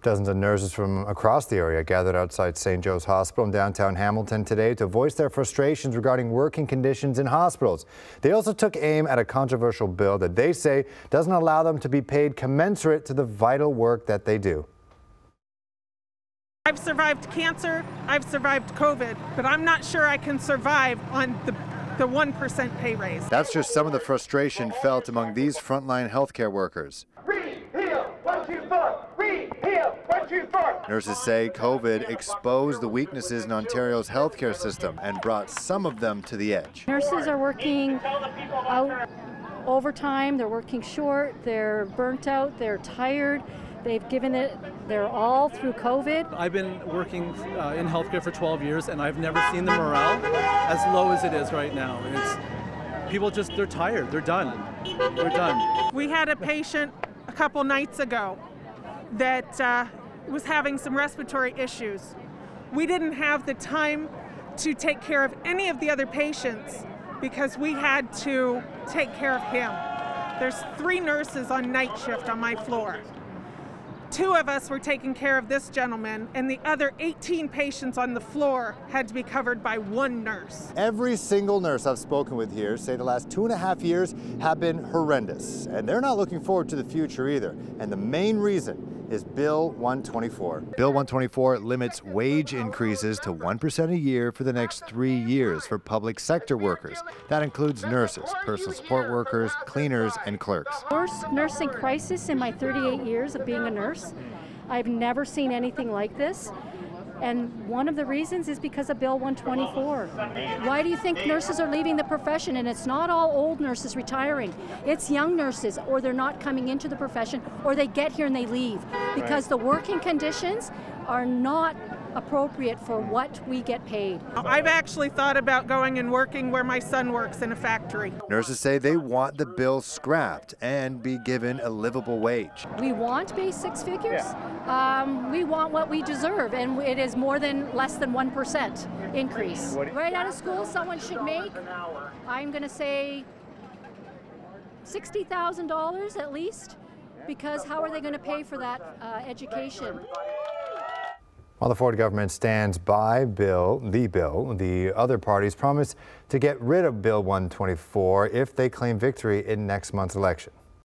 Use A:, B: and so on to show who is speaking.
A: Dozens of nurses from across the area gathered outside St. Joe's Hospital in downtown Hamilton today to voice their frustrations regarding working conditions in hospitals. They also took aim at a controversial bill that they say doesn't allow them to be paid commensurate to the vital work that they do.
B: I've survived cancer, I've survived COVID, but I'm not sure I can survive on the 1% pay raise.
A: That's just some of the frustration felt among these frontline healthcare workers.
C: Repeal 124! Repeal 124!
A: Nurses say COVID exposed the weaknesses in Ontario's healthcare system and brought some of them to the edge.
D: Nurses are working out overtime, they're working short, they're burnt out, they're tired. They've given it their all through COVID.
E: I've been working in healthcare for 12 years and I've never seen the morale as low as it is right now. People just, they're tired, they're done. They're done.
B: We had a patient a couple nights ago that was having some respiratory issues. We didn't have the time to take care of any of the other patients because we had to take care of him. There's 3 nurses on night shift on my floor. 2 of us were taking care of this gentleman, and the other 18 patients on the floor had to be covered by 1 nurse.
A: Every single nurse I've spoken with here say the last 2.5 years have been horrendous, and they're not looking forward to the future either. And the main reason is Bill 124. Bill 124 limits wage increases to 1% a year for the next 3 years for public sector workers. That includes nurses, personal support workers, cleaners, and clerks.
D: Worst nursing crisis in my 38 years of being a nurse. I've never seen anything like this. And one of the reasons is because of Bill 124. Why do you think nurses are leaving the profession? And it's not all old nurses retiring. It's young nurses, or they're not coming into the profession, or they get here and they leave. Because the working conditions are not appropriate for what we get paid.
B: I've actually thought about going and working where my son works in a factory.
A: Nurses say they want the bill scrapped and be given a livable wage.
D: We want base 6 figures. We want what we deserve, and it is less than 1% increase. Right out of school, someone should make, I'm going to say, $60,000 at least, because how are they going to pay for that education?
A: While the Ford government stands by the other parties promise to get rid of Bill 124 if they claim victory in next month's election.